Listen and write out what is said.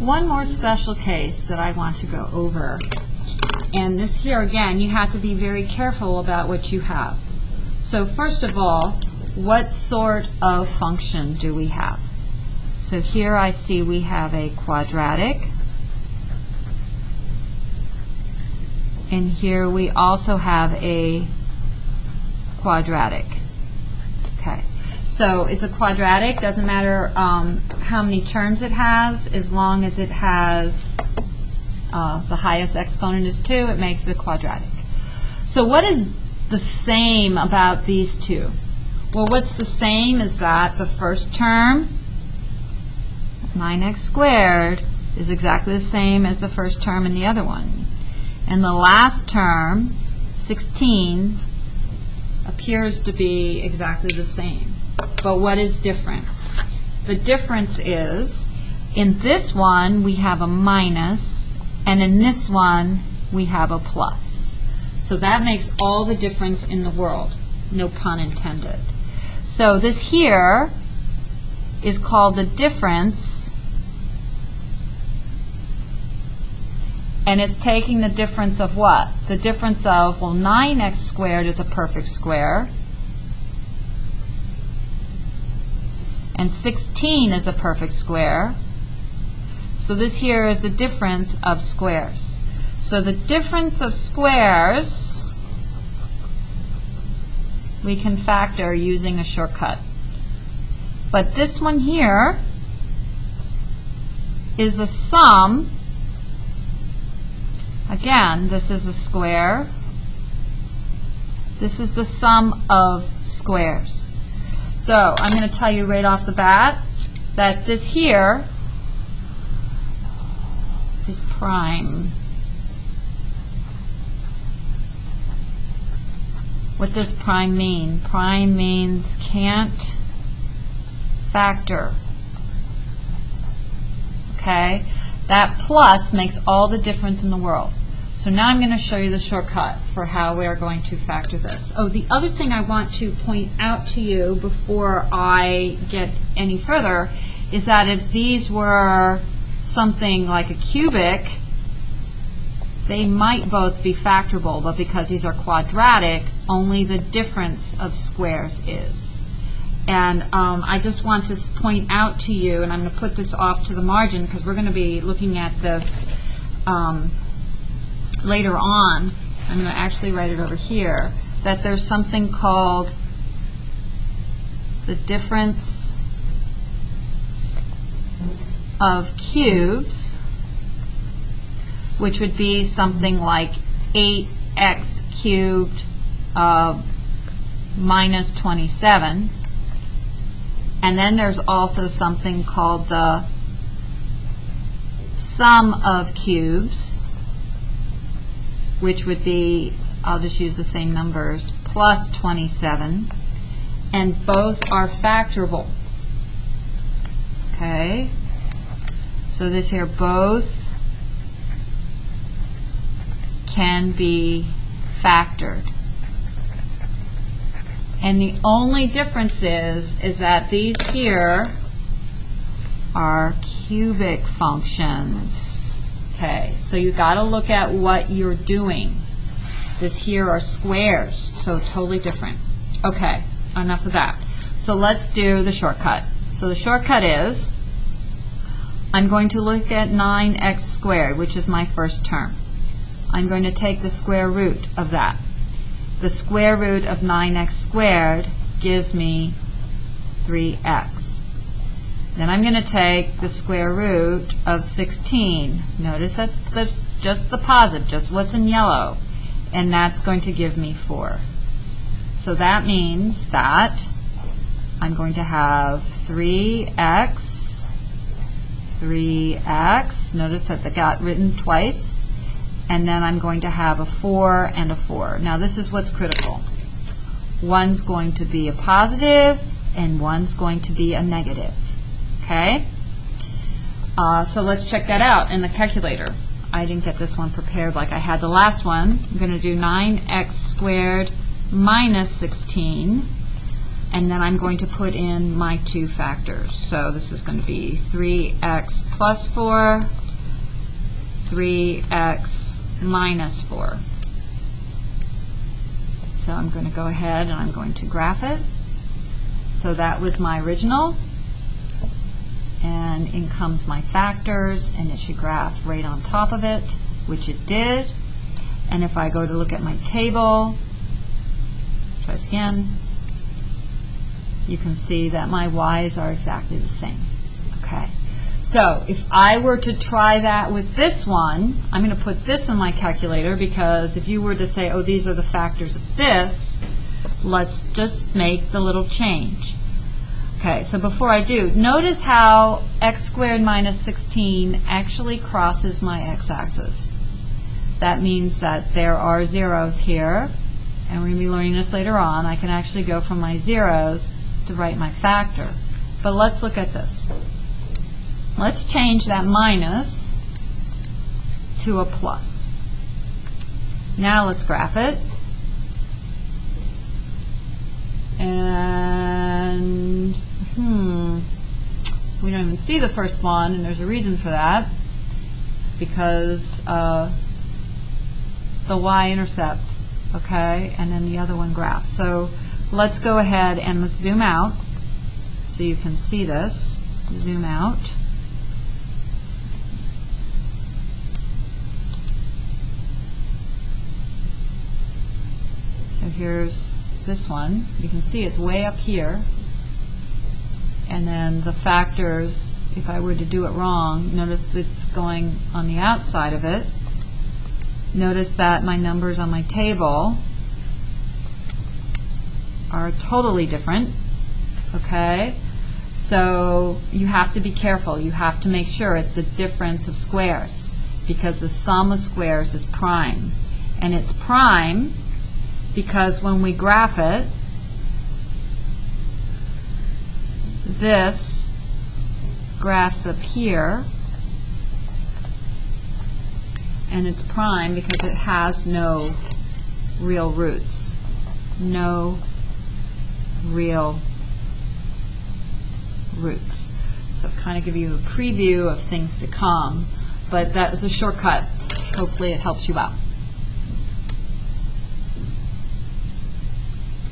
one more special case that I want to go over. And this here, again, you have to be very careful about what you have. So first of all, what sort of function do we have? So here I see we have a quadratic. And here we also have a quadratic. Okay, so it's a quadratic. Doesn't matter how many terms it has, as long as it has the highest exponent is 2, it makes it a quadratic. So what is the same about these two? Well, what's the same is that the first term, 9x squared, is exactly the same as the first term in the other one. And the last term, 16, appears to be exactly the same. But what is different? The difference is, in this one we have a minus, and in this one we have a plus. So that makes all the difference in the world, no pun intended. So this here is called the difference, and it's taking the difference of what? The difference of, well, 9x squared is a perfect square, and 16 is a perfect square. So this here is the difference of squares. So the difference of squares we can factor using a shortcut. But this one here is the sum. Again, this is a square. This is the sum of squares. So I'm going to tell you right off the bat that this here is prime. What does prime mean? Prime means can't factor. Okay? That plus makes all the difference in the world. So now I'm going to show you the shortcut for how we are going to factor this. Oh, the other thing I want to point out to you before I get any further is that if these were something like a cubic, they might both be factorable, but because these are quadratic, only the difference of squares is. And I just want to point out to you, and I'm going to put this off to the margin because we're going to be looking at this later on. I'm going to actually write it over here, that there's something called the difference of cubes, which would be something like 8x cubed minus 27. And then there's also something called the sum of cubes, which would be, I'll just use the same numbers, plus 27. And both are factorable. Okay? So this here, both can be factored. And the only difference is that these here are cubic functions. Okay, so you've got to look at what you're doing. This here are squares, so totally different. Okay, enough of that. So let's do the shortcut. So the shortcut is, I'm going to look at 9x squared, which is my first term. I'm going to take the square root of that. The square root of 9x squared gives me 3x. Then I'm going to take the square root of 16. Notice that's just the positive, just what's in yellow. And that's going to give me 4. So that means that I'm going to have 3x, 3x. Notice that that got written twice. And then I'm going to have a 4 and a 4. Now this is what's critical. One's going to be a positive and one's going to be a negative. Okay? So let's check that out in the calculator. I didn't get this one prepared like I had the last one. I'm going to do 9x squared minus 16. and then I'm going to put in my two factors. So this is going to be 3x plus 4, 3x minus 4. So I'm going to go ahead and I'm going to graph it. So that was my original, and in comes my factors, and it should graph right on top of it, which it did. And if I go to look at my table, try this again, you can see that my y's are exactly the same. Okay. So if I were to try that with this one, I'm going to put this in my calculator, because if you were to say, oh, these are the factors of this, let's just make the little change. Okay, so before I do, notice how x squared minus 16 actually crosses my x-axis. That means that there are zeros here, and we're going to be learning this later on. I can actually go from my zeros to write my factor. But let's look at this. Let's change that minus to a plus. Now let's graph it. And we don't even see the first one, and there's a reason for that. It's because the y-intercept, okay, and then the other one graph. So let's go ahead and let's zoom out so you can see this. Zoom out. So here's this one. You can see it's way up here. And then the factors, if I were to do it wrong, notice it's going on the outside of it. Notice that my numbers on my table are totally different. Okay? So you have to be careful. You have to make sure it's the difference of squares, because the sum of squares is prime. And it's prime because when we graph it, this graphs up here, and it's prime because it has no real roots. No real roots. So I've kind of give you a preview of things to come, but that is a shortcut. Hopefully it helps you out.